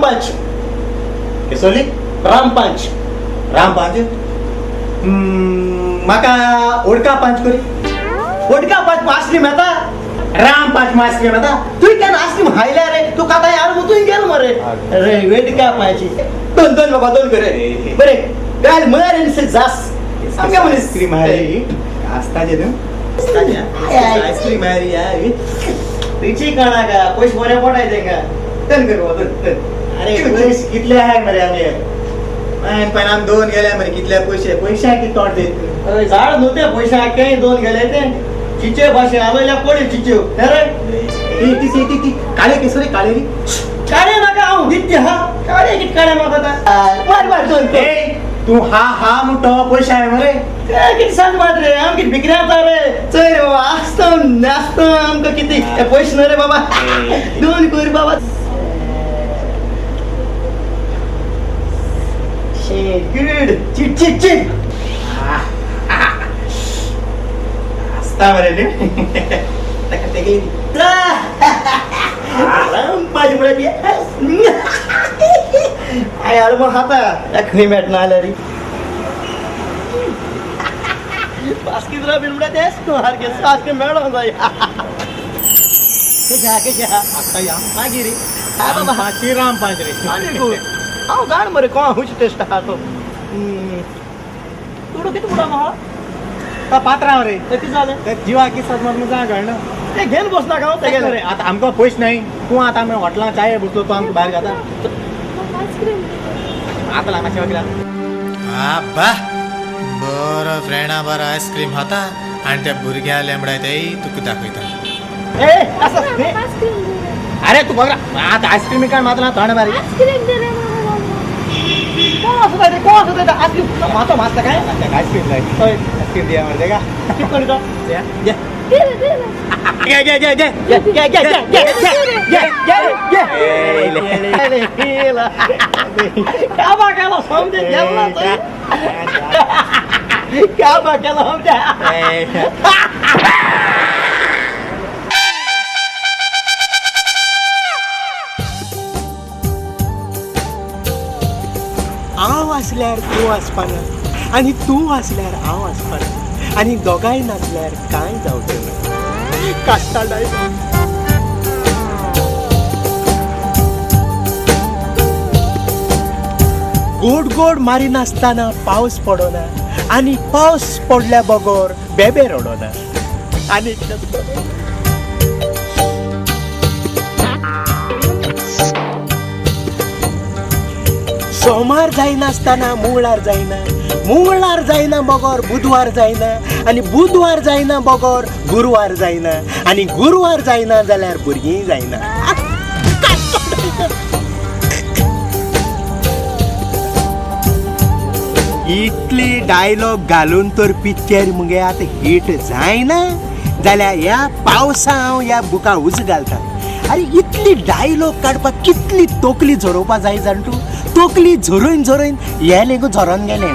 रामपांच केसोली रामपांच रामपांच म्हाका ओडका पांच करी वडका पांच आईस्क्रीम येता रामपांच मास्क आता तू केन आईस्क्रीम हायल्या रे तू काता यार मग तू गेल मरे अरे वेडका पांची दोन दोन बाबा दोन करे बरे गाल मरे से जास आमगे म्हणे आईस्क्रीम आहे आस्ताजे न्हू आईस्क्रीम आहे यार तिची काढा का पैसे बरे पडायचे का तन करू तन अरे पैसे कितले आहे मरे आमगे पण आम दोन गेले मरे कितले पैसे पैसे किती तोड देत अरे झाड नव्हते पैसे काही दोन गेले ते चिचे भाषे आलेल्या कोणी चिचे अरे ती काळे केसरी काळे री काळे नका आऊ दित्य हा काळे कित काळे मागता बार बार दोन तू हा मोठा पैसे आहे मरे किती सांग मात रे आम किती बिकऱ्याचा रे चल रे बाबा असतो नाचतो आमका किती पैसे न रे बाबा दोन कोरी बाबा शे गुड चिट चिट चिट आस्ता मरे रे तक ते गेली माझी मुळे आय यार मग आता खरी मॅट ना आल्या रे बास्किटला बिलुडा तेस तो हर के साथ के मॅडम जाय के जा आता या मागी रे हा बाबा पाची राम पाच रे आणि को आओ गाण मरे कोण हुच टेस्ट हा तो तुडो किती बुडा महा का पात्रा रे किती झाले ते जीवा की सदमत में जा घडणं ते घेन बसला का ते गेले रे आता आमका पैसे नाही तू आता आम्ही हॉटेलला चाय बसलो तो आमका बाहेर जाता आता लागला शेवा केला आबा बरं फ्रेंडा बरं आईस्क्रीम खाता आणि त्या भुरग्या लेंबडायताय तुका दाखवता ए असं हे अरे तू बघ आता आईस्क्रीम काय मातला तोंड मारी कोण असं ते आईस्क्रीम मातो मास्ता काय आईस्क्रीम नाही आईस्क्रीम दिया मारते का किती कोणी तो क्या बाकाला समजे गेला क्या बाकाला समजे हांव आसल्यार तूं आसपाना आनी तूं आसल्यार हांव आसपाना आनी दोगांय नासल्यार कांय जावचें ना कास्ता डायलॉग गोड गोड मारी नासतना पावस पडना आनी पावस पडल्या बगोर बेबे रडना आनी सोमार जायनासतना मंगळार जायना मंगळार जायना बगोर बुधवार जायना आनी बुधवार जायना बगोर गुरुवार जायना आनी गुरुवार जायना जाल्यार भुरगीं जायना इतली डायलॉग घालून तर पिक्चर मुगे आतां हिट जायना जाल्यार ह्या पावसा हांव ह्या बुका उज घालता अरे इतली डायलॉग काडपाक कितली तोकली झरोवपा जाय जाण तूं तोकली झरोवन झरोवन हे लेगू झरोन गेले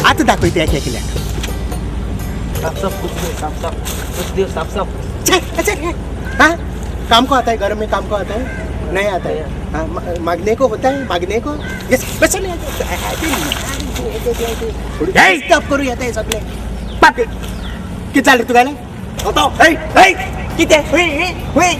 आतां दाखयता एक एकल्याक हाँ काम को आता है घर में काम को आता है नहीं आता है हाँ मांगने को होता है मांगने को यस बस स्टॉप करू येता है सगळे पाक किती चालले तू गाले होतो किती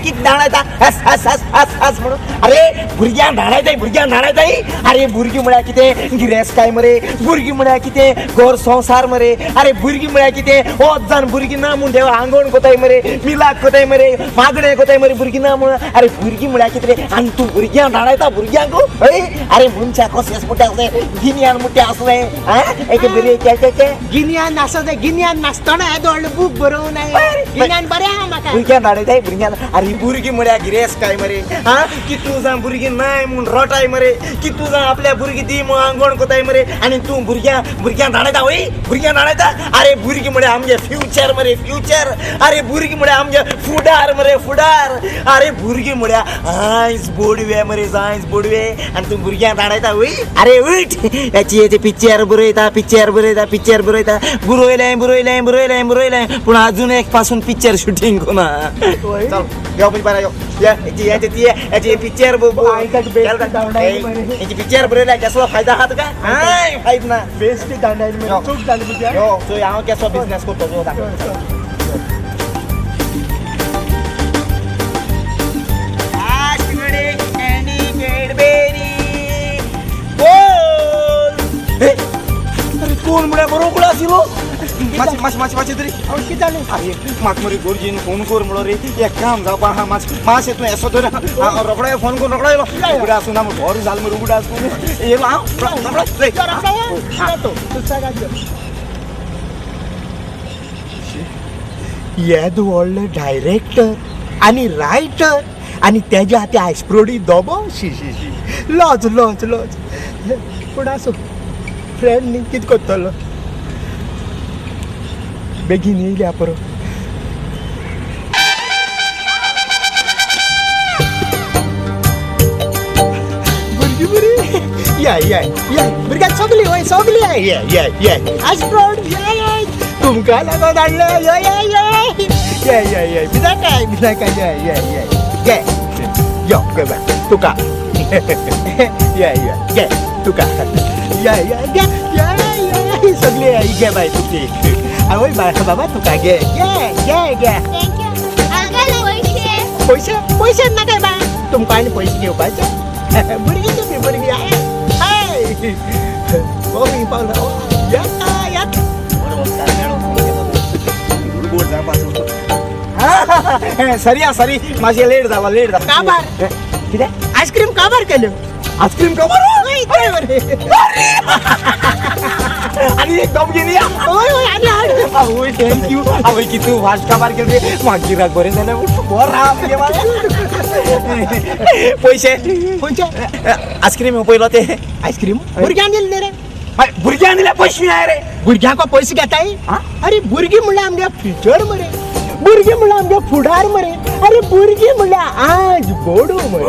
किती धाडायचा हस हस हस हस हस म्हणून अरे भुरग्यांक धाडायताय अरे भुरगीं म्हळ्यार कितें गिरेस्त काय मरे भुरगीं म्हळ्यार कितें घर संवसार मरे अरे भुरगीं म्हळ्यार कितें होच जावन भुरगीं ना म्हूण देव आंगवण कोताय मरे मिलाक कोताय मरे मागणें कोताय मरे भुरगीं ना म्हूण अरे भुरगीं म्हळ्यार कितें आनी तूं भुरग्यांक धाडायता भुरग्यांक अरे मनशाक कशें मुट्टे आसले गिन्यान मुट्टे आसले एक बरे गिन्यान आसता गिन्यान नासतना येदो व्हडलो बूक बरोवन गिन्यान बरें आहा म्हाका भुरग्यांक धाडयताय भुरग्यांक अरे भुरगीं म्हळ्यार गिरेस्त काय मरे कितू जावन भुरगीं नाय म्हूण रटाय मरे कितू जावन आपल्या भुरगीं दी म्हूण आंगवण कोताय मरे आनी तूं भुरग्यांक धाडयता वय भुरग्यांक धाडयता अरे भुरगीं म्हळ्यार आमगे फ्युचर मरे फ्युचर अरे भुरगीं म्हळ्यार आमगे फुडार मरे फुडार अरे भुरगीं म्हळ्यार आयज बोडवे मरे आयज बोडवे आनी तूं भुरग्यांक धाडयता वय अरे उठ याची पिक्चर बरयता बरयलें पूण अजून एक पासून पिक्चर शुटींग कोना चल घेऊ पण बरं याची पिक्चर याची पिक्चर बरं कसला फायदा हात का फायदा ना बेस्ट दांडायला चूक झाली तुझ्या हो तो हांव कसो बिझनेस करतो तो दाखव अरे कोण म्हणा बरोबर आशिलो माशी माशी माशी माशी तरी किती झाले अरे म्हाका मरे गोरजीन फोन कर म्हणलो रे एक काम जावपा हा मास येतो असो तर रोकडा फोन करून रोकडा येलो उगडा आसूं ना भर जाल मरे उगडा आसूं येलो हांव येद व्हडले डायरेक्टर आणि रायटर आणि त्याच्या हाती आयस्प्रोडी दोबो शी लॉज लॉज लॉज पूण आसूं फ्रेंड न्ही कितें करतलो बेगीन येयल्या पुरो भुरगीं बरी या भुरग्यां सगलीं वय सगलीं या आयस्प्रोड तुमकां लागून हाडले ये बिना काय ये यो गो बाय तुका ये तुका ये सगळे घे बाय तुकी आवय बाबा तुका घे थँक्यू अंकल पैसे पैसे ना काय बा तुमकां आनी पैसे घेवपाचे भुरगीं तुमी भुरगीं हाय मी पावलो येत सरी मातशें लेट जाला काबार कितें आईस्क्रीम काबार केल्यो आईस्क्रीम काबार आनी एक दम घेवन या आवय थँक्यू आवय कितू फास्ट काबार केले रे म्हाका गिराक बरें जालें बरो राव पैसे आईस्क्रीम पयलो ते आईस्क्रीम भुरग्यांक दिले रे भुरग्यांक दिल्या पैसे नाही रे भुरग्यांक पैसे घेताय अरे भुरगीं म्हणल्यार आमगे फ्युचर मरे भुरगीं म्हणल्यार आमगे फुडार मरे अरे भुरगीं म्हणल्यार आज गोडो मरे